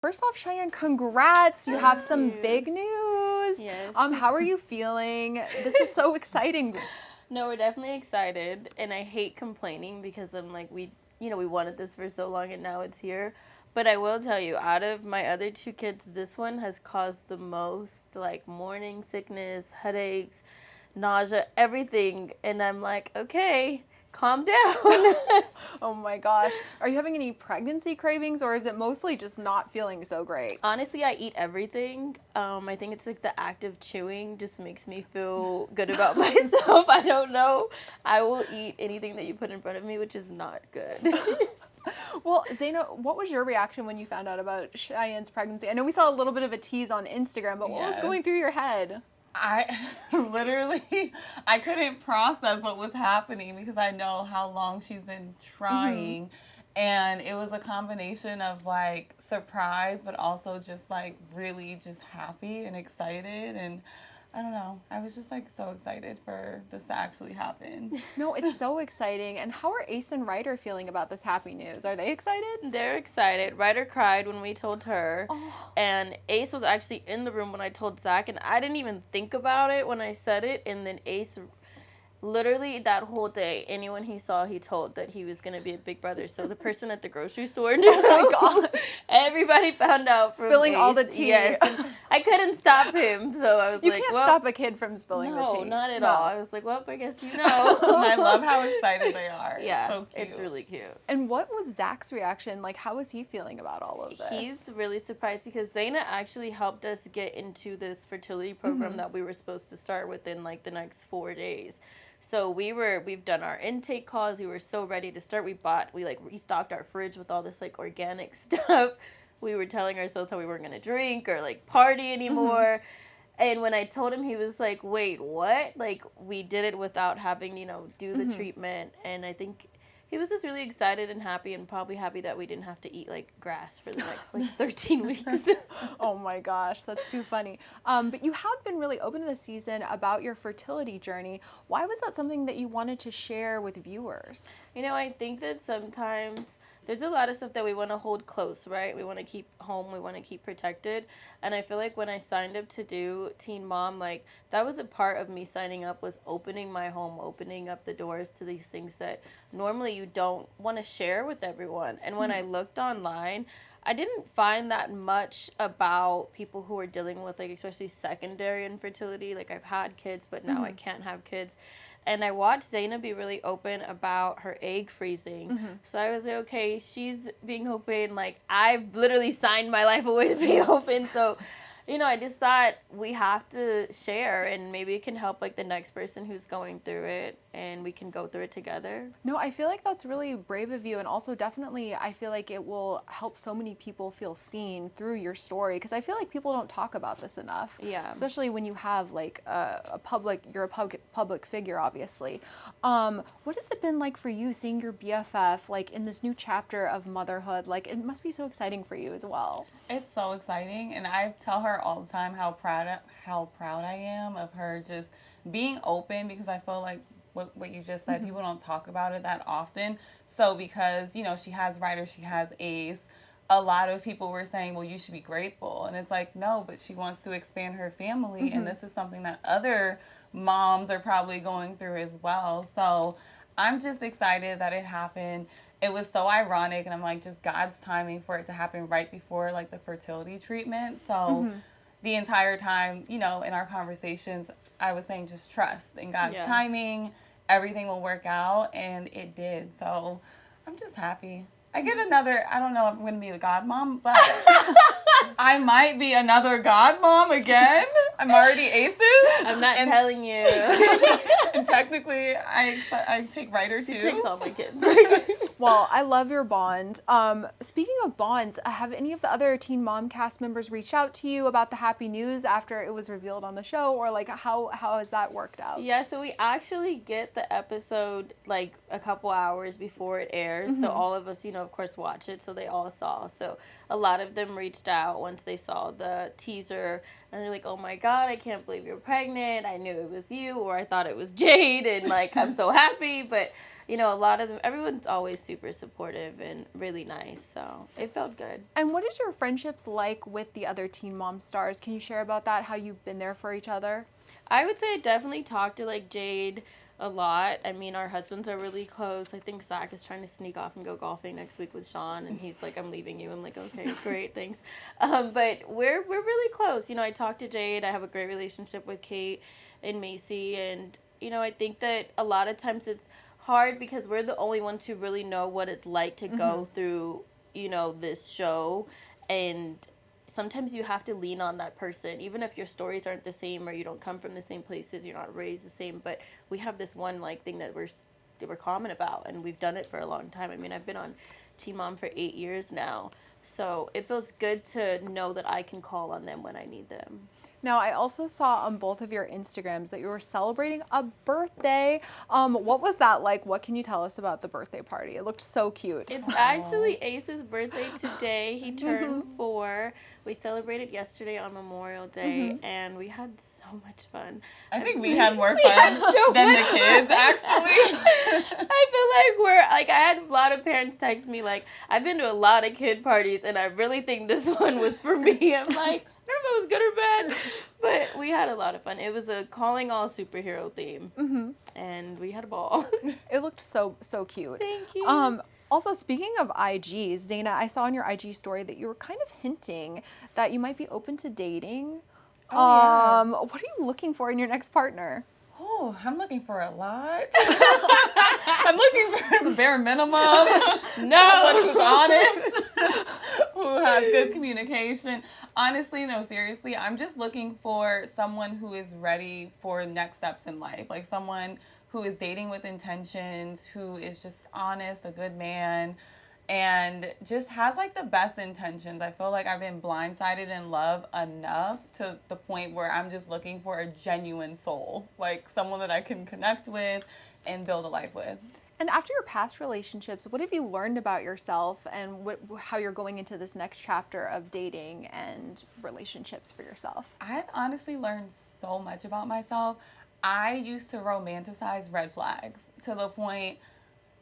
first off, Cheyenne, congrats. You have some big news. Yes. How are you feeling? This is so exciting. No, we're definitely excited, and I hate complaining because I'm like, we wanted this for so long and now it's here. But I will tell you, out of my other 2 kids, this one has caused the most, like, morning sickness, headaches, nausea, everything. And I'm like, okay, calm down. Oh my gosh. Are you having any pregnancy cravings, or is it mostly just not feeling so great? Honestly, I eat everything. I think it's like the act of chewing just makes me feel good about myself. I don't know. I will eat anything that you put in front of me, which is not good. Well, Zaina, what was your reaction when you found out about Cheyenne's pregnancy? I know we saw a little bit of a tease on Instagram, but what was going through your head? I literally, I couldn't process what was happening because I know how long she's been trying. Mm-hmm. And it was a combination of, like, surprise, but also just, like, really just happy and excited. And I don't know. I was just, like, so excited for this to actually happen. No, it's so exciting. And how are Ace and Ryder feeling about this happy news? Are they excited? They're excited. Ryder cried when we told her. Oh. And Ace was actually in the room when I told Zach. And I didn't even think about it when I said it. And then Ace, literally that whole day, anyone he saw, he told that he was going to be a big brother. So the person at the grocery store knew. Oh, my God. Everybody found out from spilling Ace. all the tea. Yes. I couldn't stop him. So I was you like, can't stop a kid from spilling the tea. No, not at all. I was like, well, I guess you know. And I love how excited they are. Yeah, it's so cute. It's really cute. And what was Zach's reaction? Like, how was he feeling about all of this? He's really surprised because Zaina actually helped us get into this fertility program that we were supposed to start within, like, the next 4 days. So we've done our intake calls. We were so ready to start. We restocked our fridge with all this, like, organic stuff. We were telling ourselves how we weren't going to drink or, like, party anymore. And when I told him, he was like, wait, what? Like, we did it without having, do the treatment. And I think he was just really excited and happy, and probably happy that we didn't have to eat, like, grass for the next, like, 13 weeks. Oh my gosh, that's too funny. But you have been really open this season about your fertility journey. Why was that something that you wanted to share with viewers? I think that sometimes there's a lot of stuff that we want to hold close, right? We want to keep home. We want to keep protected. And I feel like when I signed up to do Teen Mom, like, that was a part of me signing up, was opening my home, opening up the doors to these things that normally you don't want to share with everyone. And when I looked online, I didn't find that much about people who are dealing with, like, especially secondary infertility. Like, I've had kids, but now I can't have kids. And I watched Zaina be really open about her egg freezing. So I was like, okay, she's being open. Like, I've literally signed my life away to be open. So, I just thought we have to share, and maybe it can help, like, the next person who's going through it, and we can go through it together. No, I feel like that's really brave of you, and also definitely I feel like it will help so many people feel seen through your story, because I feel like people don't talk about this enough. Yeah. Especially when you have, like, you're a public figure, obviously. What has it been like for you seeing your BFF, like, in this new chapter of motherhood? Like, it must be so exciting for you as well. It's so exciting, and I tell her all the time how proud I am of her just being open, because I feel like what you just said, people don't talk about it that often. So because, she has Ryder, she has Ace, a lot of people were saying, well, you should be grateful. And it's like, no, but she wants to expand her family, and this is something that other moms are probably going through as well. So I'm just excited that it happened. It was so ironic, and I'm like, just God's timing for it to happen right before, like, the fertility treatment. So the entire time, in our conversations, I was saying just trust in God's timing. Everything will work out, and it did. So I'm just happy. I get another, I don't know if I'm going to be the godmom, but I might be another godmom again. I'm already Aces. I'm not telling you. And technically, I take Ryder too. She takes all my kids. Well, I love your bond. Speaking of bonds, have any of the other Teen Mom cast members reached out to you about the happy news after it was revealed on the show, or, like, how has that worked out? Yeah, so we actually get the episode, like, a couple hours before it airs. So all of us, of course, watch it. So they all saw. So a lot of them reached out. out once they saw the teaser, and they're like, oh my God, I can't believe you're pregnant. I knew it was you, or I thought it was Jade, and like, I'm so happy. But, you know, a lot of them, everyone's always super supportive and really nice. So it felt good. And what is your friendships like with the other Teen Mom stars? Can you share about that, how you've been there for each other? I would say I definitely talk to like Jade a lot. I mean, our husbands are really close. I think Zach is trying to sneak off and go golfing next week with Sean, and he's like, I'm leaving you. I'm like, okay, great, thanks. But we're really close. You know, I talk to Jade. I have a great relationship with Kate and Macy, and you know, I think that a lot of times it's hard because we're the only ones who really know what it's like to go through, you know, this show, and sometimes you have to lean on that person, even if your stories aren't the same or you don't come from the same places, you're not raised the same. But we have this one like thing that we're common about, and we've done it for a long time. I mean, I've been on Teen Mom for 8 years now, so it feels good to know that I can call on them when I need them. Now, I also saw on both of your Instagrams that you were celebrating a birthday. What was that like? What can you tell us about the birthday party? It looked so cute. It's actually Ace's birthday today. He turned 4. We celebrated yesterday on Memorial Day, and we had so much fun. I think we had more fun than the kids, actually. I feel like I had a lot of parents text me, like, I've been to a lot of kid parties, and I really think this one was for me. I'm like, I don't know if it was good or bad, but we had a lot of fun. It was a calling all superhero theme, and we had a ball. It looked so cute. Thank you. Also, speaking of IG, Zaina, I saw on your IG story that you were kind of hinting that you might be open to dating. What are you looking for in your next partner? Oh, I'm looking for a lot. I'm looking for the bare minimum. Someone who's honest, who has good communication. Honestly, no, seriously, I'm just looking for someone who is ready for next steps in life. Like someone who is dating with intentions, who is just honest, a good man, and just has like the best intentions. I feel like I've been blindsided in love enough to the point where I'm just looking for a genuine soul, like someone that I can connect with and build a life with. And after your past relationships, what have you learned about yourself and how you're going into this next chapter of dating and relationships for yourself? I've honestly learned so much about myself. I used to romanticize red flags to the point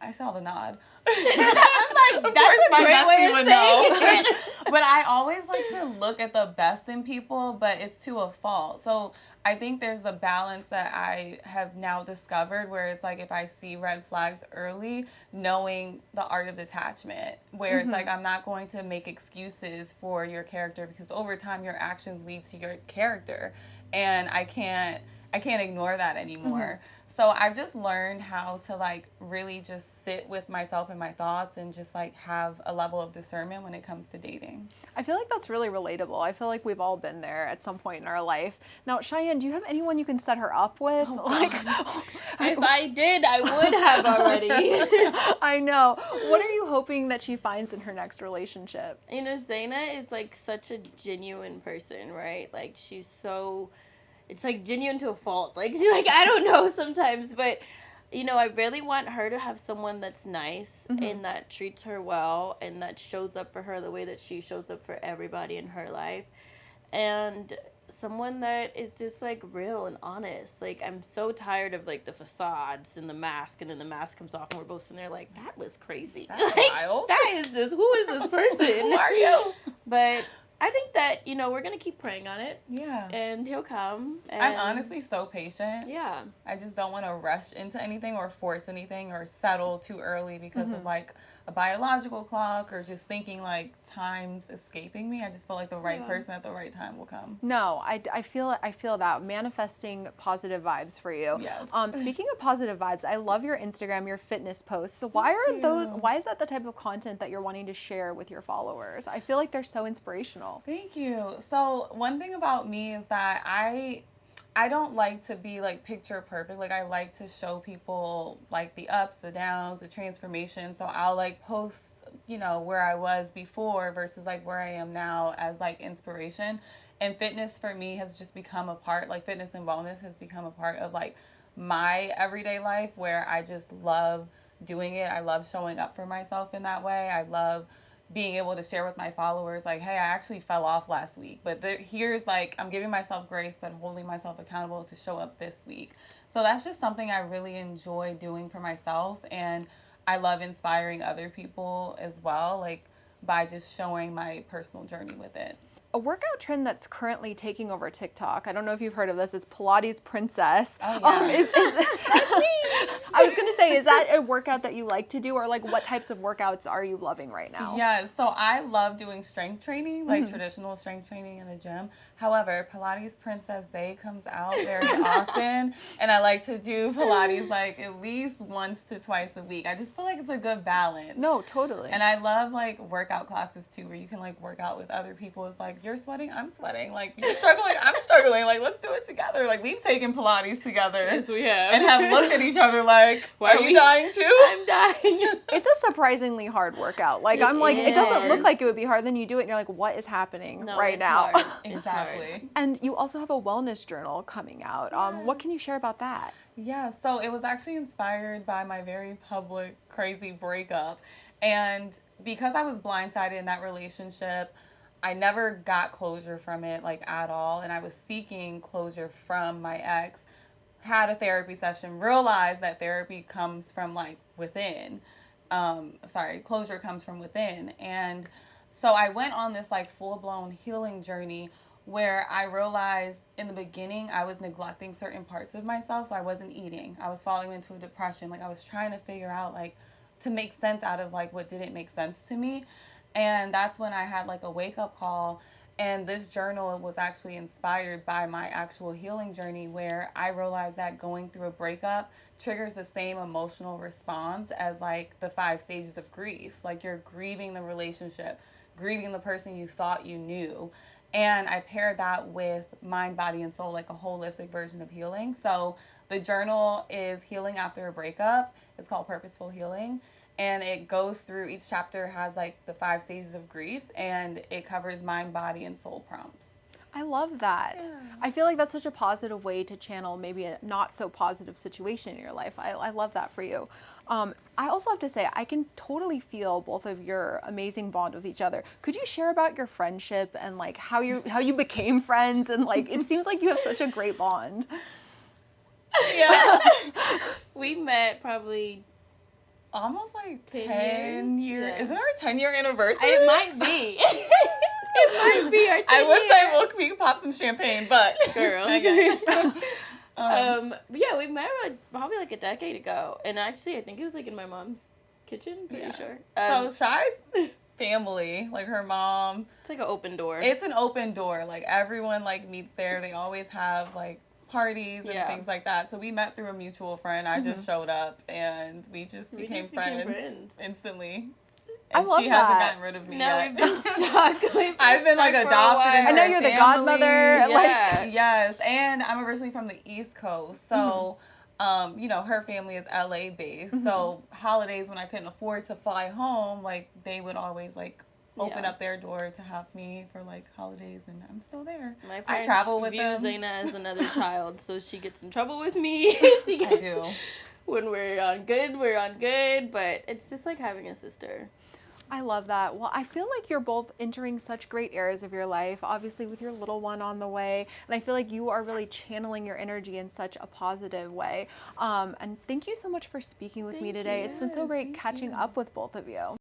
I saw the nod. I'm like, that's a great way of saying it. But I always like to look at the best in people, but it's to a fault. So I think there's the balance that I have now discovered where it's like if I see red flags early, knowing the art of detachment, where it's like I'm not going to make excuses for your character because over time your actions lead to your character. And I can't ignore that anymore. So I've just learned how to like really just sit with myself and my thoughts and just like have a level of discernment when it comes to dating. I feel like that's really relatable. I feel like we've all been there at some point in our life. Now, Cheyenne, do you have anyone you can set her up with? If I did, I would have already. I know. What are you hoping that she finds in her next relationship? You know, Zaina is like such a genuine person, right? Like she's so, it's like genuine to a fault. Like she's like, I don't know sometimes, but you know, I really want her to have someone that's nice and that treats her well and that shows up for her the way that she shows up for everybody in her life. And someone that is just like real and honest. Like I'm so tired of like the facades and the mask, and then the mask comes off and we're both sitting there like, that was crazy. That's like, wild. Who is this person? Who are you? But I think that, you know, we're going to keep praying on it. Yeah. And he'll come. And I'm honestly so patient. Yeah. I just don't want to rush into anything or force anything or settle too early because of like a biological clock or just thinking like time's escaping me. I just feel like the right person at the right time will come. No, I feel that manifesting positive vibes for you. Yes. Speaking of positive vibes, I love your Instagram, your fitness posts. So why is that the type of content that you're wanting to share with your followers? I feel like they're so inspirational. Thank you. So one thing about me is that I don't like to be like picture perfect. Like I like to show people like the ups, the downs, the transformation. So I'll like post, you know, where I was before versus like where I am now as like inspiration. And fitness for me has just become a part, like fitness and wellness has become a part of like my everyday life where I just love doing it. I love showing up for myself in that way. I love being able to share with my followers, like, hey, I actually fell off last week, but here's like, I'm giving myself grace, but holding myself accountable to show up this week. So that's just something I really enjoy doing for myself. And I love inspiring other people as well, like by just showing my personal journey with it. A workout trend that's currently taking over TikTok. I don't know if you've heard of this. It's Pilates Princess. Oh, yeah. I was going to say, is that a workout that you like to do, or like what types of workouts are you loving right now? Yeah, so I love doing strength training, like traditional strength training in the gym. However, Pilates Princess Zay comes out very often, and I like to do Pilates like at least once to twice a week. I just feel like it's a good balance. No, totally. And I love like workout classes too, where you can like work out with other people. It's like, you're sweating, I'm sweating. Like, you're struggling, I'm struggling. Like, let's do it together. Like, we've taken Pilates together. Yes, we have. And have looked at each other like, are you dying too? I'm dying. It's a surprisingly hard workout. Like, I'm like, it doesn't look like it would be hard. Then you do it and you're like, what is happening right now? Hard. Exactly. And you also have a wellness journal coming out. What can you share about that? Yeah, so it was actually inspired by my very public, crazy breakup. And because I was blindsided in that relationship, I never got closure from it, like, at all. And I was seeking closure from my ex. Had a therapy session, realized that therapy comes from, like, within. Closure comes from within. And so I went on this, like, full-blown healing journey where I realized in the beginning I was neglecting certain parts of myself. So I wasn't eating. I was falling into a depression. Like, I was trying to figure out, like, to make sense out of, like, what didn't make sense to me. And that's when I had, like, a wake-up call. And this journal was actually inspired by my actual healing journey, where I realized that going through a breakup triggers the same emotional response as, like, the 5 stages of grief. Like, you're grieving the relationship, grieving the person you thought you knew. And I paired that with mind, body, and soul, like a holistic version of healing. So the journal is Healing After a Breakup. It's called Purposeful Healing. And it goes through, each chapter has like the 5 stages of grief, and it covers mind, body, and soul prompts. I love that. Yeah. I feel like that's such a positive way to channel maybe a not so positive situation in your life. I love that for you. I also have to say, I can totally feel both of your amazing bond with each other. Could you share about your friendship and like how you became friends, and like it seems like you have such a great bond. Yeah. We met probably almost like 10 years. Yeah. Is it our 10-year anniversary? It might be. It might be our 10 I would say we could pop some champagne, but girl. Okay. But yeah, we met probably like a decade ago, and actually I think it was like in my mom's kitchen. Pretty sure. So Shy's family, like her mom. It's like an open door. It's an open door. Like everyone like meets there. They always have like parties and things like that. So we met through a mutual friend. I just showed up and we just became friends instantly. And I love she that. hasn't gotten rid of me yet. We've been stuck. I've been like adopted. I know you're the godmother. Yeah. Like, yes, and I'm originally from the East Coast, so you know, her family is LA based. So holidays when I couldn't afford to fly home, like they would always like open up their door to have me for like holidays, and I'm still there. My parents I travel with view them. Zaina as another child, so she gets in trouble with me. She gets, I do. When we're on good, but it's just like having a sister. I love that. Well, I feel like you're both entering such great eras of your life, obviously with your little one on the way. And I feel like you are really channeling your energy in such a positive way. And thank you so much for speaking with me today. It's been so great catching up with both of you.